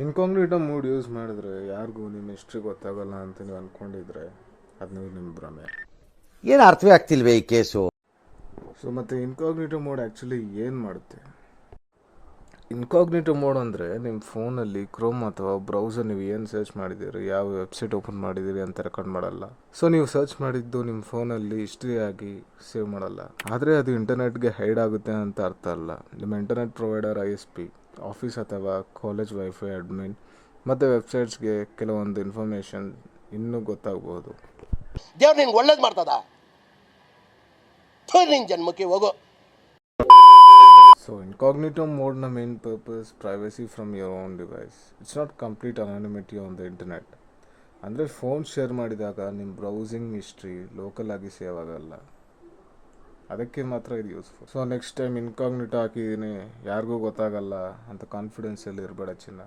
Incognito mode use ಮಾಡಿದ್ರೆ ಯಾರಿಗೂ ನಿಮ್ಮ ಹಿಸ್ಟ್ರಿ ಗೊತ್ತಾಗಲ್ಲ ಅಂತ ನೀವು ಅಂದ್ಕೊಂಡಿದ್ರೆ ಅದು ನಿಮ್ಮ ಭ್ರಮೆ. ಏನು ಅರ್ಥವೇ ಆಗ್ತಿಲ್ವೇ ಈ ಕೇಸು? ಸೊ ಮತ್ತು ಇನ್ಕಾಗ್ನಿಟೋ ಮೋಡ್ ಆ್ಯಕ್ಚುಲಿ ಏನು ಮಾಡುತ್ತೆ? ಇನ್ಕಾಗ್ನಿಟೋ ಮೋಡ್ ಅಂದರೆ ನಿಮ್ಮ ಫೋನಲ್ಲಿ ಕ್ರೋಮ್ ಅಥವಾ ಬ್ರೌಸರ್ ನೀವು ಏನು ಸರ್ಚ್ ಮಾಡಿದ್ದೀರಿ, ಯಾವ ವೆಬ್ಸೈಟ್ ಓಪನ್ ಮಾಡಿದ್ದೀರಿ ಅಂತ ರೆಕಾರ್ಡ್ ಮಾಡಲ್ಲ. ಸೊ ನೀವು ಸರ್ಚ್ ಮಾಡಿದ್ದು ನಿಮ್ಮ ಫೋನಲ್ಲಿ ಹಿಸ್ಟ್ರಿ ಆಗಿ ಸೇವ್ ಮಾಡಲ್ಲ. ಆದರೆ ಅದು ಇಂಟರ್ನೆಟ್ಗೆ ಹೈಡ್ ಆಗುತ್ತೆ ಅಂತ ಅರ್ಥ ಅಲ್ಲ. ನಿಮ್ಮ ಇಂಟರ್ನೆಟ್ ಪ್ರೊವೈಡರ್ ISP, ಆಫೀಸ್ ಅಥವಾ ಕಾಲೇಜ್ ವೈಫೈ ಅಡ್ಮಿನ್ ಮತ್ತು ವೆಬ್ಸೈಟ್ಸ್ಗೆ ಕೆಲವೊಂದು ಇನ್ಫಾರ್ಮೇಷನ್ ಇನ್ನೂ ಗೊತ್ತಾಗಬಹುದು. ದೇವ್ರು ನಿನ್ಗೆ ಒಳ್ಳೇದು ಮಾಡ್ತದ, ನಿನ್ನ ಜನ್ಮಕ್ಕೆ ಹೋಗೋ. ಸೊ ಇನ್ಕಾಗ್ನಿಟೋ ಮೋಡ್ನ main purpose privacy from your own device. It's not complete anonymity on the internet. ಅಂದರೆ ಫೋನ್ ಶೇರ್ ಮಾಡಿದಾಗ ನಿಮ್ಮ ಬ್ರೌಸಿಂಗ್ ಹಿಸ್ಟ್ರಿ ಲೋಕಲ್ ಆಗಿ ಸೇವ್ ಆಗಲ್ಲ, ಅದಕ್ಕೆ ಮಾತ್ರ ಇದು useful. So next time incognito ಹಾಕಿದ್ದೀನಿ ಯಾರಿಗೂ ಗೊತ್ತಾಗಲ್ಲ ಅಂತ ಕಾನ್ಫಿಡೆನ್ಸಲ್ಲಿ ಇರಬೇಡ ಚಿನ್ನ.